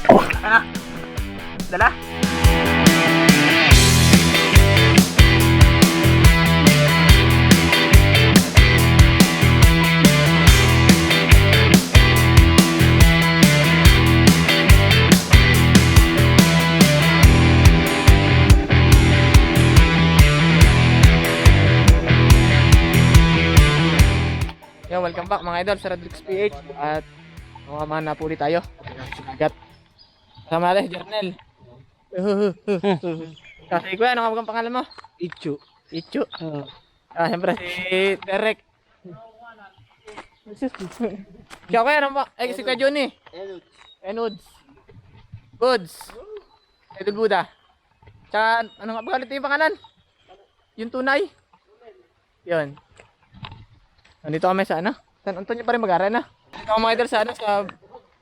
Ano? Dala? Yo, welcome back mga idol sa Radrix PH at mamana po ulit tayo. Sigat. Sama natin, Jernel. Kasi kuya, ano ang pangalan mo? Ichu. Ichu. Siyempre si Derek. Siya kuya, ano ba? Si Kuya Johnny. Enuds. Goods. Idol Buddha. Tsaka, ano nga ba ulit yung pangalan? Yung tunay? Yun. Nandito kami sa ano? San Antonio pa rin mag-aaral na. Dito kami mga idol sa ano?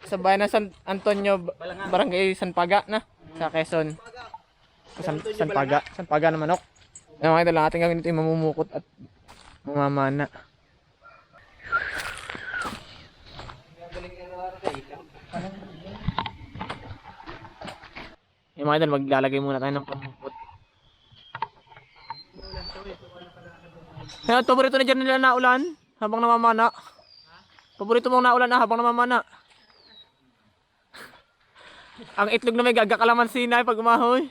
Sa bayan ng San Antonio, Barangay San Paga na. Sa Quezon. San Paga. San Paga na manok. Ano mga idol, ang ating gagawin dito yung mamumukot at mamamana. Yung mga idol, maglalagay muna tayo ng pamukot. Kaya paborito na dyan nila na ulan habang namamana. Paborito mong naulan na habang namamana. Ang itlog na may gagakalamansi na pag umahoy.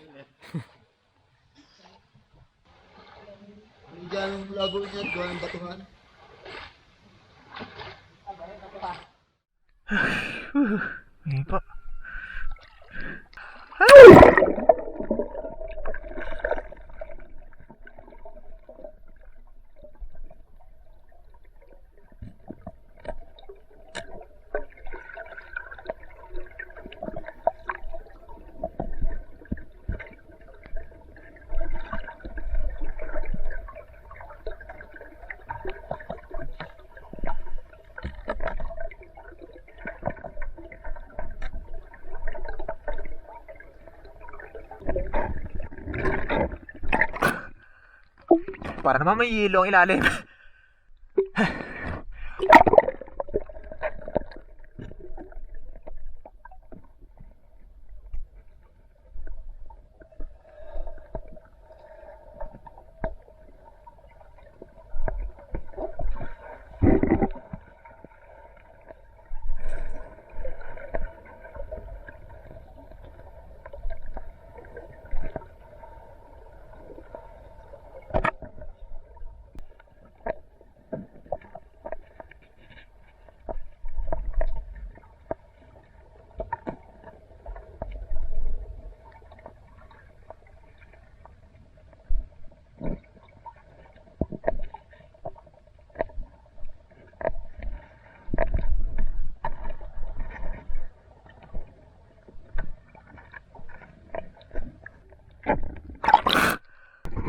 Diyan ang labo niya, gawa ng batuhan. Ngayon po. Para naman may yelo ang ilalim.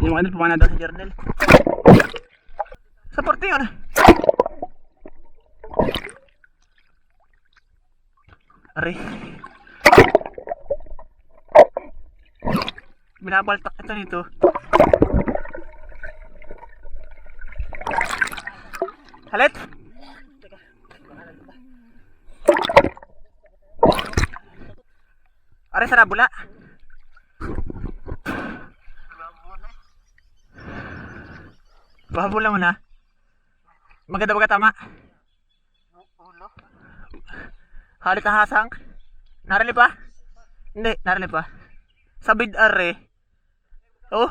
Yung mga idol, pumana daw sa journal. Sa porte yun. Aray. Binabaltak ito nito. Halit. Aray, sarabula. Babula mo na. Maganda ba tama? Ulo. Halit ang hasang. Narili pa? Hindi, narili pa. Sabid are. Oh.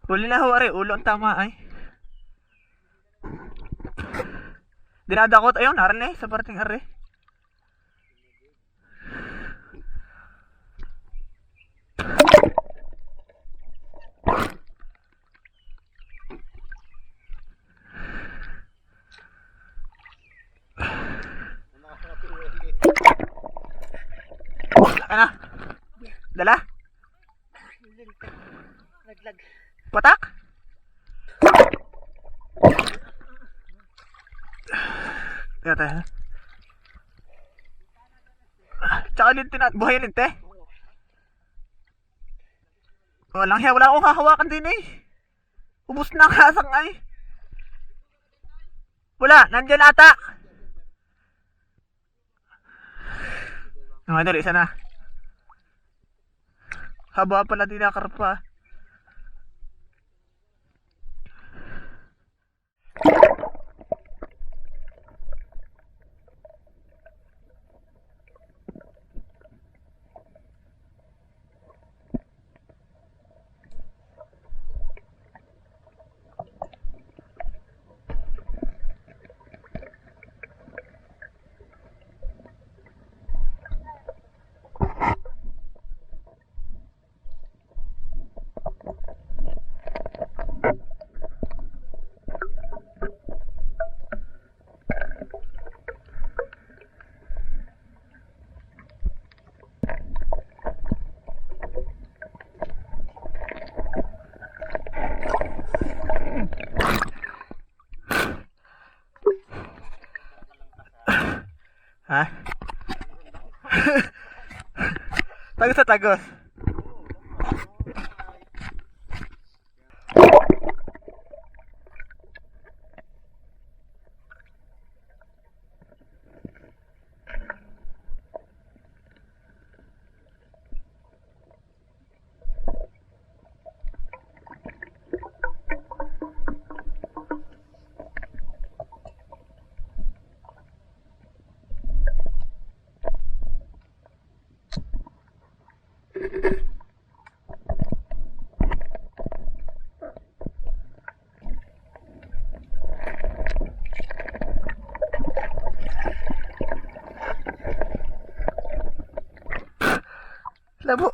Huli na ho are, ulo ang tama ay. Dinadakot, ayun, arne, sa parting are. Ano? Dala? Naglag. Patak? Teka tayo. Tsaka lintin at buhay lintin. Walang hiya, wala akong hahawakan din eh. Ubus na ang kasang ay. Wala, nandyan ata. Mga idol, isa na. Haba pala din nakarpa. Ha? Tagos sa tagos. Labo.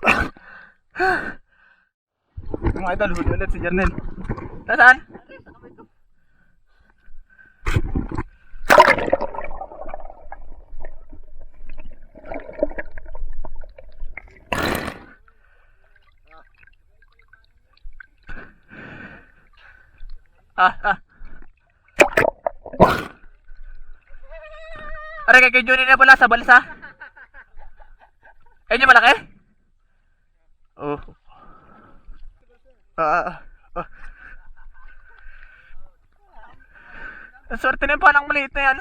Mga idol, huli ulit si Jernel. Nasaan? Aray, kay Johnny na pala sa balsa. Ayun yung malaki? Oh. Ang swerte na yung panang maliit na yan.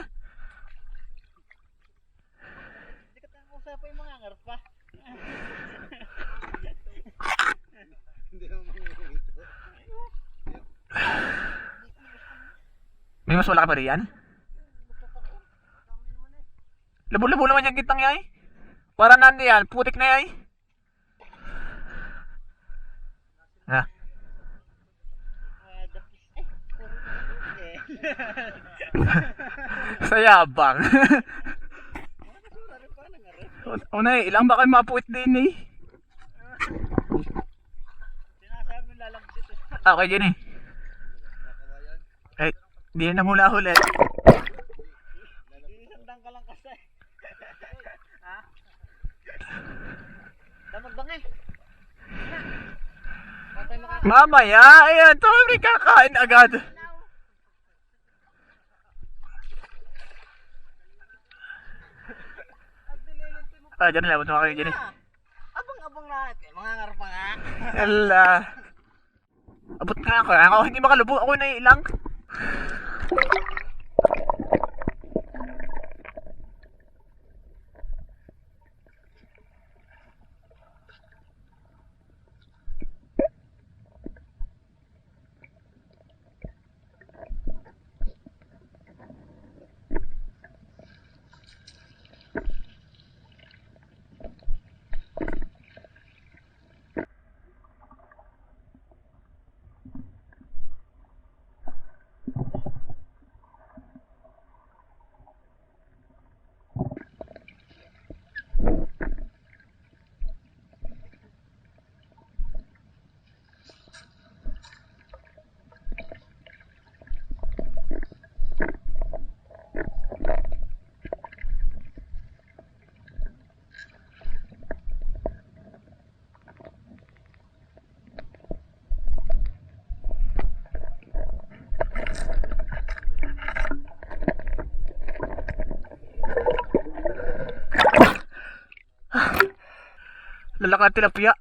Hindi ka tayong usap yung mga ngarap pa. Hindi naman mga ito. May mas malaki pa rin yan? Labo-labo naman yung gitang yay. Para nandi yan, putik na yay. Ha? Sayabang. Unay, ilang ba kayo mapuwit din eh? Sinasabi lalabas ito. Okay, dyan eh. Ay, di na mula ulit. Isandang ka lang kasi. Ha? Damag eh. Mamaya, ayan, ito may kakain agad. Dyan na lang, punta kayo dyan eh. Abang-abang na ito. Mga ngarap pa nga. Ala. Abot nga ako, hindi makalubog, ako na ilang. Lalaki na tilapia.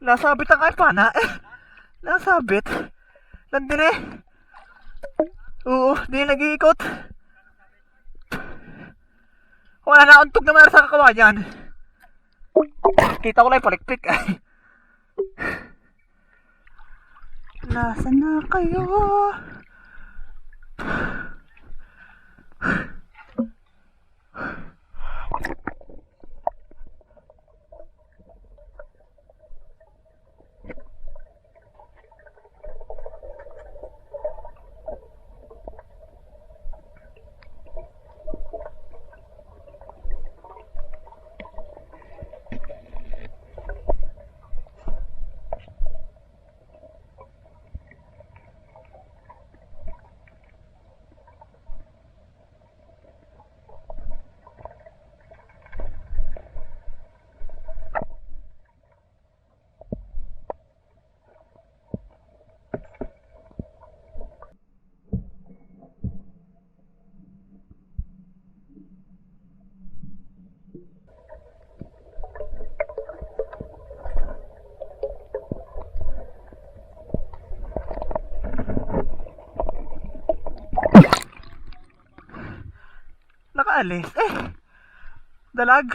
Nasabit ang arpana eh. Nasabit. Nandun eh. Oo, di nag-iikot. Wala na untog na mayroon sa kakawayan. Kita ko lang yung palikpik ay. Nasaan na kayo? Nakaalis eh. Dalag.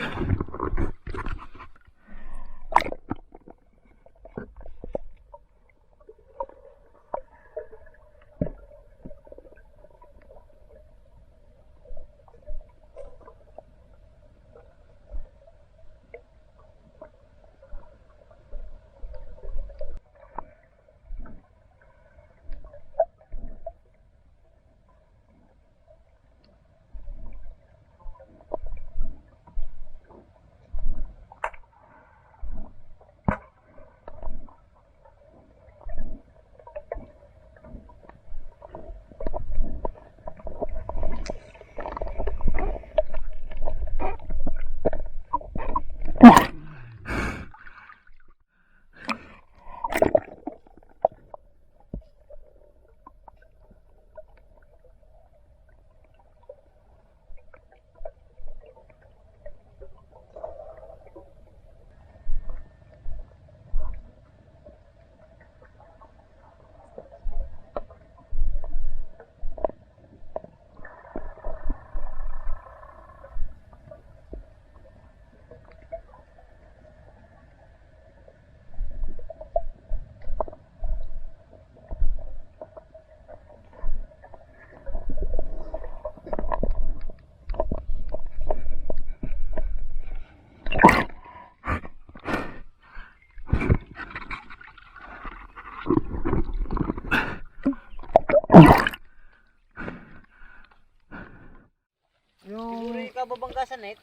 Siguro ikaw babangga sa net.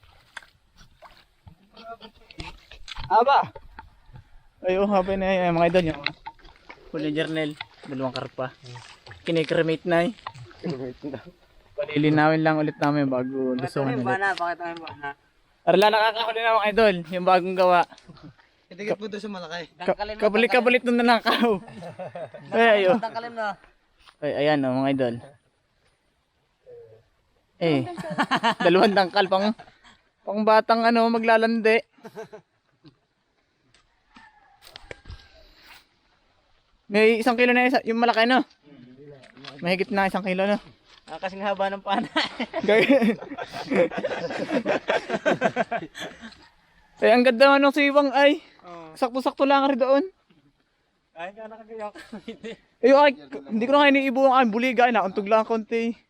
Aba! Ay, oh, happy na yung mga idol yung huli journal, dalawang karpa. Kinikremate na eh. Palilinawin lang ulit namin bago lusuhan ulit. Pakita mo yung bana. Arla, nakakahuli na mga idol, yung bagong gawa. Itigit mo doon sa malaki. Kabulit-kabulit nung nanakaw. Ay, ayo. Tangkalim na. Ay, ayan oh, mga idol. Eh, dalawang dangkal pang batang ano, maglalandi. May 1 kilo na yung malaki no? Mahigit na 1 kilo no? Kasing haba ng pana. Eh, ang ganda naman ng siwang ay. Sakto-sakto lang rin doon. Ay, ka nakagayak. Eh, ay, hindi ko na nga iniibo ang buliga. Ay, nauntog lang konti.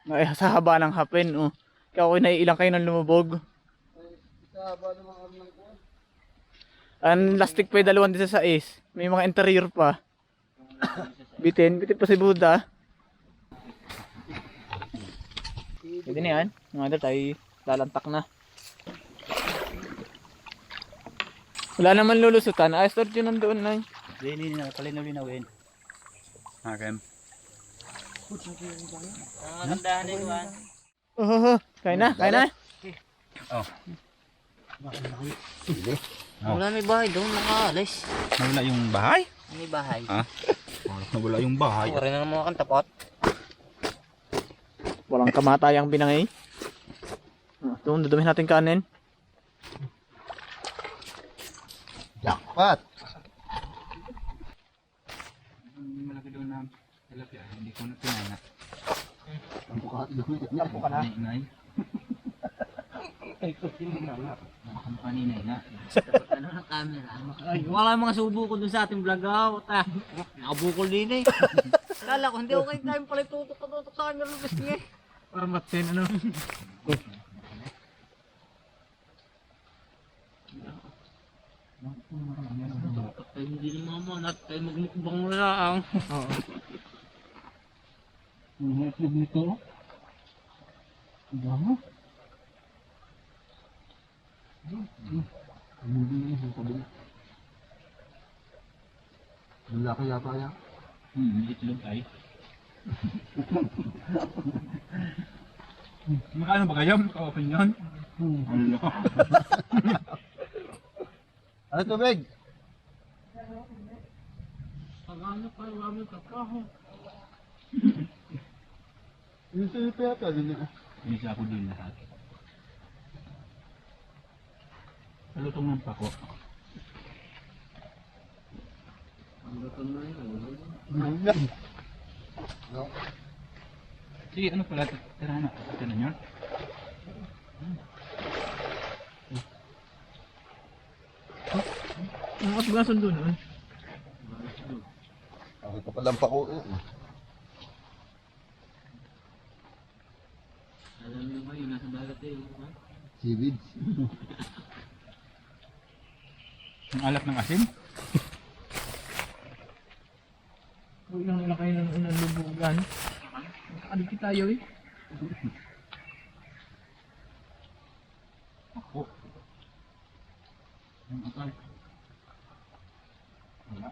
Ay, sa haba ng hapin. Oh. Kaya ako naiilang kayo ng lumubog. Ang lastik pa yung 2.16. May mga interior pa. Bitin pa si Buddha. Pwede na yan. Mga idol, tayo lalantak na. Wala naman lulusutan. Ayos start yun nandoon na. Hindi na kalinaw-linawin. Hakem. Ang gandahan ni Juan. Oh, kaya na. Wala may bahay doon, nakaalis. Nawala yung bahay? May bahay. Ha? Nawala yung bahay. Wala na mga kantapot. Walang kamatayang binangay. Ito, dudumin natin kanin. Pat. Malaki doon na tilapia, hindi ko na pinana. Tampo ka doon. Tampo ka na. Nay. Kanina na. Ano ng camera? Ay, wala yung mga subo ko dun sa ating vlog out. Nakabukol din eh. Kala ko, hindi okay tayo pala tutok sa camera ng gusto niya. Para matsin ano. Tayo hindi ni mama, tayo magmukbang mo lang. Oo. Ang itlog nito. Ang dami. Ang laki yata yan. Itlog ay. Makano ba kayo? Ka-open yun? Ano? Ano tubig? Pag-ano pa, wala ka pa. Yung silipi yata. Inisa ako din lahat. Salutong ng pako. Sige, ano pala? Tara na. Tara na yun. Ang kasgasan doon, ah. Ako pa palang pako. Alam niyo ba yun, nasa dagat eh. Seaweed. Ang alap ng asin? Huwag lang nila kayo ng unang lubugan. Nakakadikit tayo eh. Ako. Ang akal. Wala.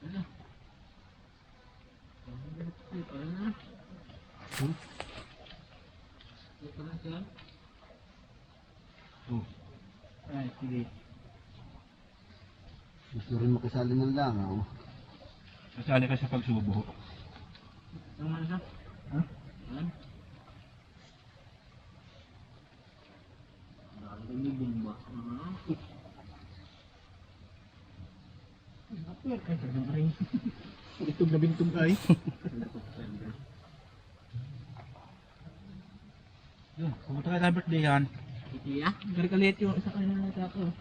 Wala. Ay, sige. Gusto rin makisali ng langaw. Kasali ka sa pagsubo. Ano siya? Ha? Ano? May bomba. Ay, sarang ring. Itog na bintog ay. Yun, pumunta kayo tayo birthday yan. Iti ah? Gari kalit yung isa kayo na natako.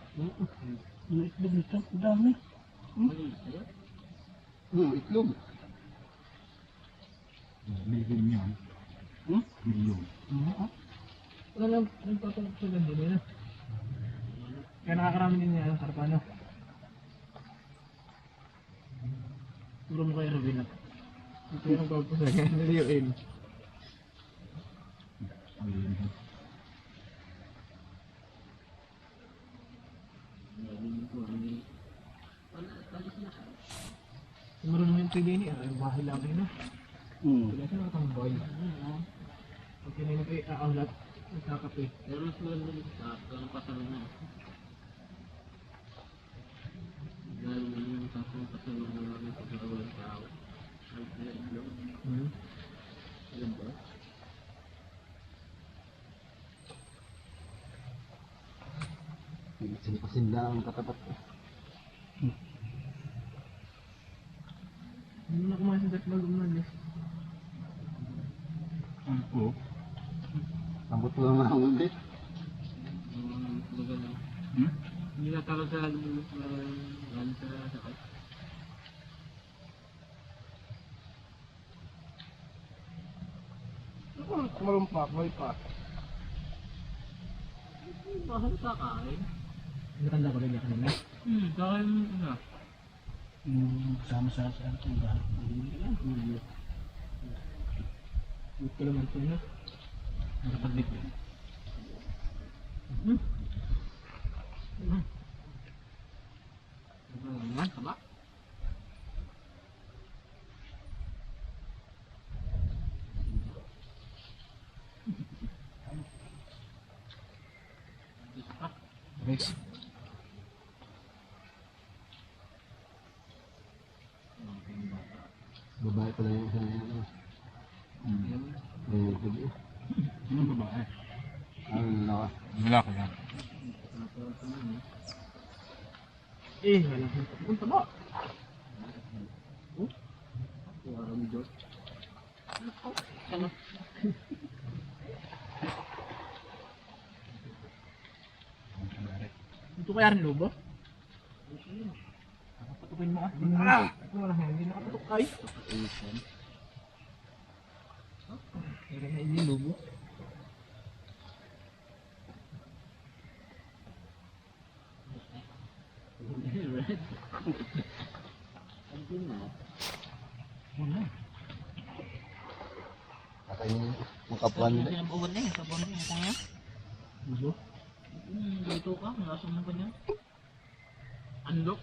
Yung itlog nito, ang dami. Itlog. Million yan. Million. Wala lang, nagpapalap sa ganda nila. Kaya nakakarami din niya ang karpano. Puro mo kayo Robin at ito yung nagpapasagan. Naliyuin. Marunong yung pili niya. Ang bahay lang kayo na. Wala siya nakatambay. Pag kinain kayo aaulat, nagkakape. Pero mas maganda dito sa ang pasalungan. Dahil yung tapong pasalungan namin sa kawalan tao. Ang pinag-ilog. Alam ba? Sinipasin lang ang katapat ko. Hindi mo na kumain sa datbag umalis. Ano po? Ambot ko lang na ang ulit. Maganda. Hindi na talo sa galing sa sakay. Marumpak, may pa. Bakit kakain? Natanda ko rin niya kanina. Kakain mo na. Sama sa ating lahat. Huwag ka naman ito na. Nakapaglit yun. Ano ka ba? Next. Babae pala yung isa na yan. May gabi. Ano babae? Ano na ka? Lalaki yan. Eh, wala. Punta ba? Ito kaya rin lobo? Patukin mo ah. Wala, hindi nakapatok ay. Kaya na ini lobo. Wala. Kakainin yung kapuan nila. Sinabuhan na yun, sabuhan na yun. Kung yan, Lobo? dito ka, nasaan mo ba niya? Unlock?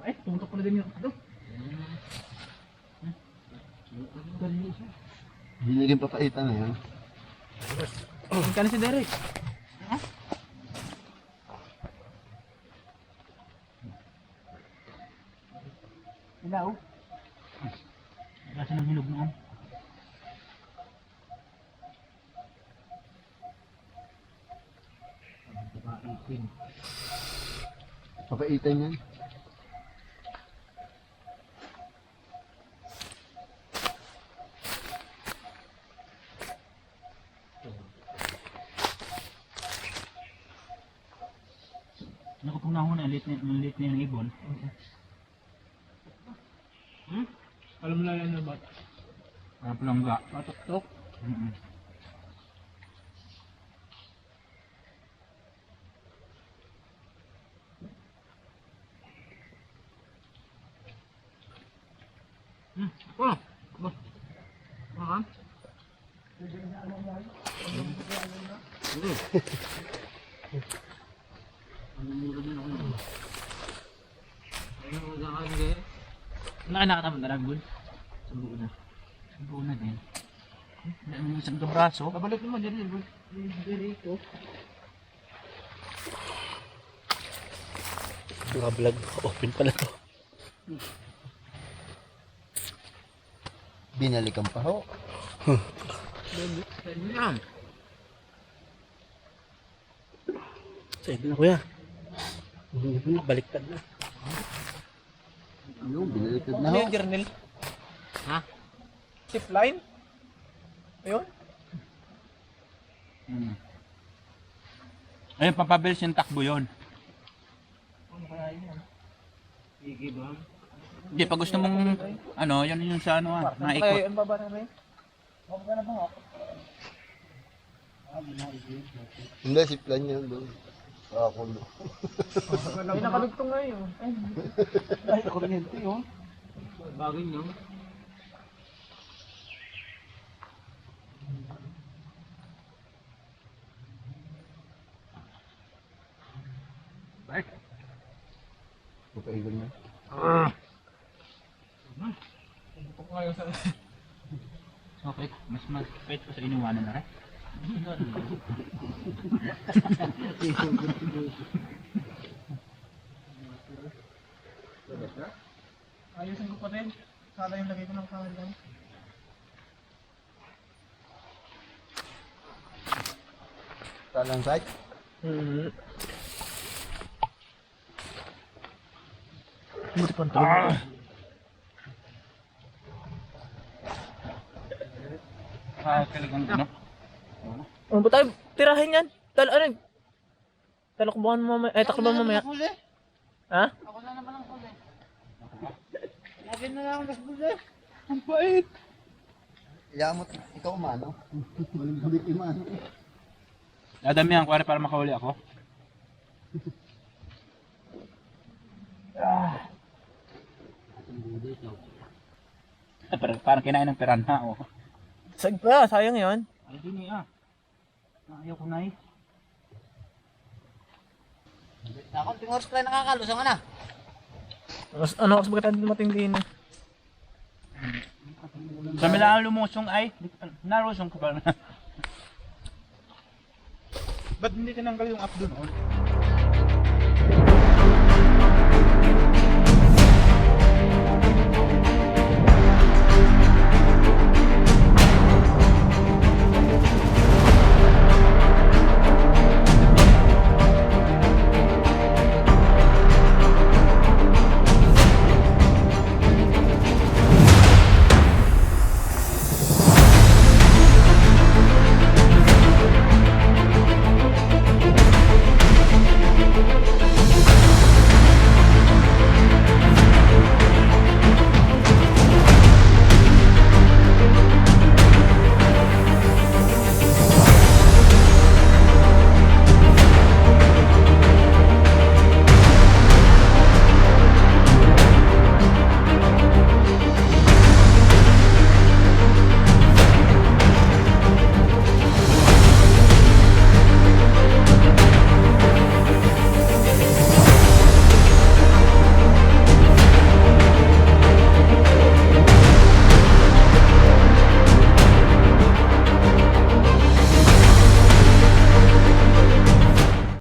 Ay, tumutok ko na din yung ano. Binigyan papaitan na yan. Saan ka na si Derek? Ilaw. Kasi ng hinog noon. Papaitan yan. Ano ko pong nahuna, late na yung ibon. Alam mo na yan na bata. Para palangga. Patok-tok. Oh, makan. Nakatama na ragul. Sa buo na. Sa buo na din. Ang isang braso. Babalik naman dyan yun. Dito. Mga vlog, open pala to. Binalikan pa ho. Sa ibig na kuya. Baliktad na. Yung binalikan na Ano ho. yung journal? Ha? Zip line? Ayun? Ayun, papabilis yung takbo yun. Ano kaya yun? Sige ba? Hindi, pag gusto mong, ano, yun yung sa ano Ano naikot. kaya yun baba na rin? Baba ka na ba ako? Hindi, si plan yan doon. Kakulo. May nakalugtong nga yun. Ay, kuryente yun. Bagay niyo. Papaitan na. Okay, mas mapait pa sa inuwanan na rin. Ayusin ko pa rin. Sana yung lagay ko ng kawan lang. Talang site. Buti pa tulog. Talagang ano? Ano ba tayo tirahin yan? Talakbuhan mo mamaya. Ay, takbuhan mo mamaya. Ha? Ako na naman ang huli. Lagi na lang ang nagbuli. Ang bait. Yamot, ikaw umano. Walang balik imano. Dadamihan ko para makahuli ako. Parang kinain ng piranha, oh. Sag pa, sayang yun. Ay, di niya. Ayaw ko na eh. Nakunting oras pa rin nakakalusang ka na. Ano kasi bakit tayo dumating din eh? Sa milang lumusong ay, narusong ka ba na? Ba't hindi tinanggal yung up doon?